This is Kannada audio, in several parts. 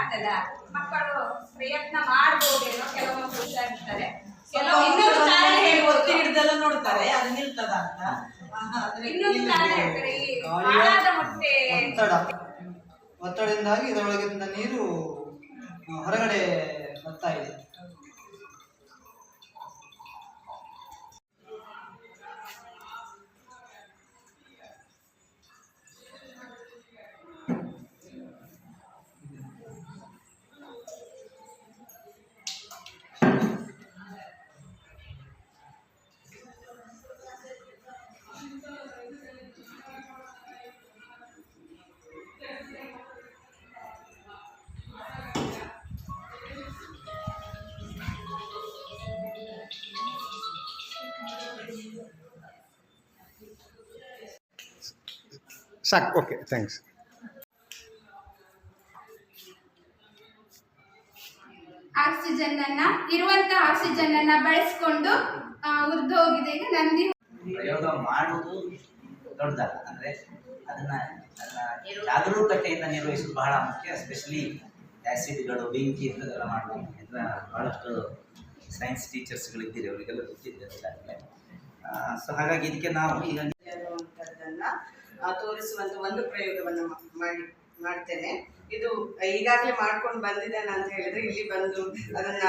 ಆಗ್ತದ? ಮಕ್ಕಳು ಪ್ರಯತ್ನ ಮಾಡ್ಬೋದೇನೋ, ಕೆಲವೊಂದು ಹುಷಾರಿರ್ತಾರೆ, ಕೆಲವು ಇನ್ನೊಂದು ಕಾರಣ ಹೇಳ್ಬೋದು, ಹಿಡ್ದೆಲ್ಲ ನೋಡ್ತಾರೆ ಅದು ನಿಲ್ತದ ಅಂತ. ಇನ್ನೊಂದು ಕಾರಣ ಹೇಳ್ತಾರೆ, ಈ ಹಾಳಾದ ಮೊಟ್ಟೆ ಒತ್ತಡದಿಂದಾಗಿ ಇದರೊಳಗಿಂದ ನೀರು ಹೊರಗಡೆ ಬರ್ತಾ ಇದೆ. ಸಾಕು, ಓಕೆ, ಥ್ಯಾಂಕ್ಸ್. ಇರುವಂತಹ ಆಕ್ಸಿಜನ್ ಅನ್ನ ಬಳಸಿಕೊಂಡು ಉರ್ದು ಹೋಗಿದೆ. ಈಗ ನಂದಿ ಪ್ರಯೋಗ ಮಾಡುವುದು ದೊಡ್ಡದಲ್ಲ, ಅಂದ್ರೆ ಅದನ್ನ ಜಾಗರೂಕತೆಯಿಂದ ನಿರ್ವಹಿಸುವುದು ಬಹಳ ಮುಖ್ಯ. ಎಸ್ಪೆಷಲಿ ಆ್ಯಸಿಡ್ಗಳು, ಬೆಂಕಿ ಇಂಥದ್ದೆಲ್ಲ ಮಾಡಬೇಕು. ಬಹಳಷ್ಟು ಸೈನ್ಸ್ ಟೀಚರ್ಸ್ಗಳಿದ್ದೀರಿ, ಅವರಿಗೆಲ್ಲ ಗೊತ್ತಿದೆ ಅದಕ್ಕಾಗಲೇ. ಸೊ ಹಾಗಾಗಿ ಇದಕ್ಕೆ ನಾವು ಈಗ ತೋರಿಸುವಂತ ಒಂದು ಪ್ರಯೋಗವನ್ನು ಮಾಡ್ತೇನೆ. ಇದು ಈಗಾಗಲೇ ಮಾಡ್ಕೊಂಡು ಬಂದಿದ್ದೇನೆ ಅಂತ ಹೇಳಿದ್ರೆ, ಇಲ್ಲಿ ಬಂದು ಅದನ್ನ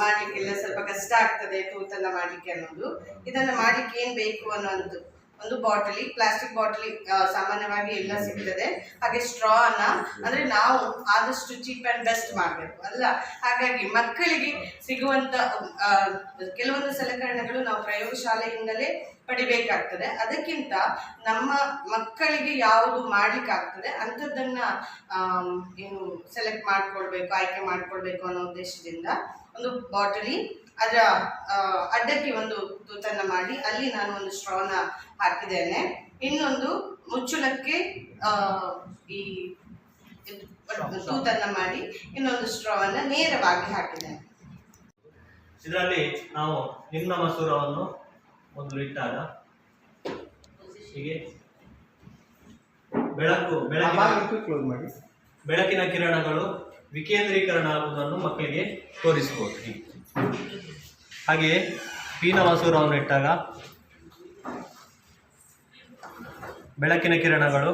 ಮಾಡ್ಲಿಕ್ಕೆಲ್ಲ ಸ್ವಲ್ಪ ಕಷ್ಟ ಆಗ್ತದೆ, ತೂತನ್ನ ಮಾಡ್ಲಿಕ್ಕೆ ಅನ್ನೋದು. ಇದನ್ನ ಮಾಡ್ಲಿಕ್ಕೆ ಏನ್ ಬೇಕು ಅನ್ನೋದು ಒಂದು ಬಾಟಲಿ, ಪ್ಲಾಸ್ಟಿಕ್ ಬಾಟಲಿ ಸಾಮಾನ್ಯವಾಗಿ ಎಲ್ಲ ಸಿಗ್ತದೆ. ಹಾಗೆ ಸ್ಟ್ರಾ ಅನ್ನ ಅಂದ್ರೆ ನಾವು ಆದಷ್ಟು ಚೀಪ್ ಅಂಡ್ ಬೆಸ್ಟ್ ಮಾಡಬೇಕು ಅಲ್ಲ. ಹಾಗಾಗಿ ಮಕ್ಕಳಿಗೆ ಸಿಗುವಂತ ಕೆಲವೊಂದು ಸಲಕರಣೆಗಳು ನಾವು ಪ್ರಯೋಗಶಾಲೆಯಿಂದಲೇ ಪಡಿಬೇಕಾಗ್ತದೆ. ಅದಕ್ಕಿಂತ ನಮ್ಮ ಮಕ್ಕಳಿಗೆ ಯಾವುದು ಮಾಡ್ಲಿಕ್ಕೆ ಆಗ್ತದೆ ಅಂಥದ್ದನ್ನ ಏನು ಸೆಲೆಕ್ಟ್ ಮಾಡ್ಕೊಳ್ಬೇಕು, ಆಯ್ಕೆ ಮಾಡ್ಕೊಳ್ಬೇಕು ಅನ್ನೋ ಉದ್ದೇಶದಿಂದ ಒಂದು ಬಾಟಲಿ, ಅದರ ಅಡ್ಡಕ್ಕೆ ಒಂದು ತೂತನ್ನ ಮಾಡಿ ಅಲ್ಲಿ ನಾನು ಒಂದು ಸ್ಟ್ರಾನ ಹಾಕಿದ್ದೇನೆ. ಇನ್ನೊಂದು ಮುಚ್ಚುಳಕ್ಕೆ ಈ ತೂತನ್ನ ಮಾಡಿ ಇನ್ನೊಂದು ಸ್ಟ್ರಾವನ್ನ ನೇರವಾಗಿ ಹಾಕಿದ್ದೇನೆ. ಇದರಲ್ಲಿ ನಾವು ನಿಮ್ನ ಮಸೂರವನ್ನು ಮೊದಲು ಇಟ್ಟಾಗ ಹೀಗೆ ಬೆಳಕಿನ ಕಿರಣಗಳು ವಿಕೇಂದ್ರೀಕರಣ ಆಗುವುದನ್ನು ಮಕ್ಕಳಿಗೆ ತೋರಿಸಬಹುದು. ಹೀಗೆ ಹಾಗೆಯೇ ಪೀನ ಮಸೂರವನ್ನು ಇಟ್ಟಾಗ ಬೆಳಕಿನ ಕಿರಣಗಳು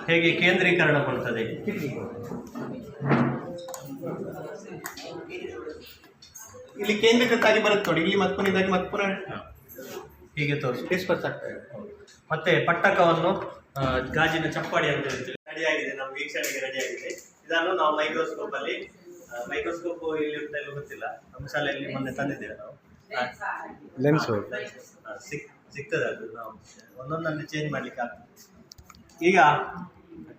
ಹೇಗೆ ಕೇಂದ್ರೀಕರಣಗೊಳ್ಳುತ್ತದೆ. ಇಲ್ಲಿ ಕೇಂದ್ರೀಕೃತ ಆಗಿ ಬರುತ್ತೆ ನೋಡಿ, ಇಲ್ಲಿ ಮತ್ತೆ ಇದಾಗಿ ಮತ್ತೆ ಪುನಃ ಹೀಗೆ ಡಿಸ್ಪರ್ಸ್ ಆಗ್ತದೆ. ಮತ್ತೆ ಪಟ್ಟಕವನ್ನು ಗಾಜಿನ ಚಪ್ಪಾಡಿ ಅಂತ ಹೇಳ್ತೀವಿ, ರೆಡಿಯಾಗಿದೆ, ನಮ್ಮ ವೀಕ್ಷಣೆಗೆ ರೆಡಿಯಾಗಿದೆ. ಇದನ್ನು ನಾವು ಮೈಕ್ರೋಸ್ಕೋಪ್ ಇಲ್ಲಿ ಗೊತ್ತಿಲ್ಲ, ನಮ್ಮ ಶಾಲೆಯಲ್ಲಿ ಮೊನ್ನೆ ತಂದಿದ್ದೇವೆ ನಾವು. ಲೆನ್ಸ್ ಸಿಗ್ತದೆ, ಅದು ನಾವು ಒಂದೊಂದನ್ನು ಚೇಂಜ್ ಮಾಡ್ಲಿಕ್ಕೆ ಆಗ್ತದೆ. ಈಗ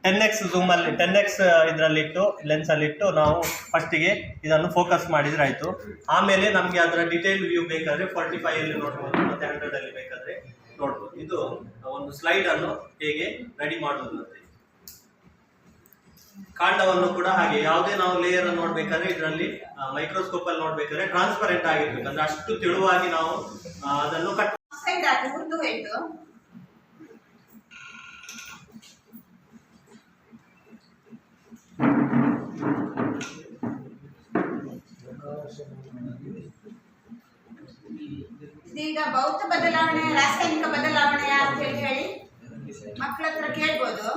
10x ಝೂಮಲ್ಲಿ 10x ಇದರಲ್ಲಿಟ್ಟು ಲೆನ್ಸಲ್ಲಿಟ್ಟು ನಾವು ಫಸ್ಟಿಗೆ ಇದನ್ನು ಫೋಕಸ್ ಮಾಡಿದರೆ ಆಯಿತು. ಆಮೇಲೆ ನಮಗೆ ಅದರ ಡಿಟೇಲ್ ವ್ಯೂ ಬೇಕಾದರೆ 45 ನೋಡ್ಬೋದು, ಮತ್ತು 100 ಬೇಕಾದರೆ ನೋಡ್ಬೋದು. ಇದು ಒಂದು ಸ್ಲೈಡನ್ನು ಹೇಗೆ ರೆಡಿ ಮಾಡುವುದು ಅಂತ. ಕಾಂಡವನ್ನು ಕೂಡ ಹಾಗೆ ಯಾವುದೇ ನಾವು ಲೇಯರ್ ಅನ್ನು ನೋಡ್ಬೇಕಾದ್ರೆ ಇದರಲ್ಲಿ ಮೈಕ್ರೋಸ್ಕೋಪ್ ಅಲ್ಲಿ ನೋಡ್ಬೇಕಾದ್ರೆ ಟ್ರಾನ್ಸ್ಪರೆಂಟ್ ಆಗಿರ್ಬೇಕು, ಅಂದ್ರೆ ಅಷ್ಟು ತೆಳುವಾಗಿ ನಾವು ಅದನ್ನು ಕಟ್ ಈಗ ಭೌತ ಬದಲಾವಣೆ, ರಾಸಾಯನಿಕ ಬದಲಾವಣೆ ಅಂತ ಹೇಳಿ ಮಕ್ಕಳ ಹತ್ರ ಕೇಳ್ಬೋದು.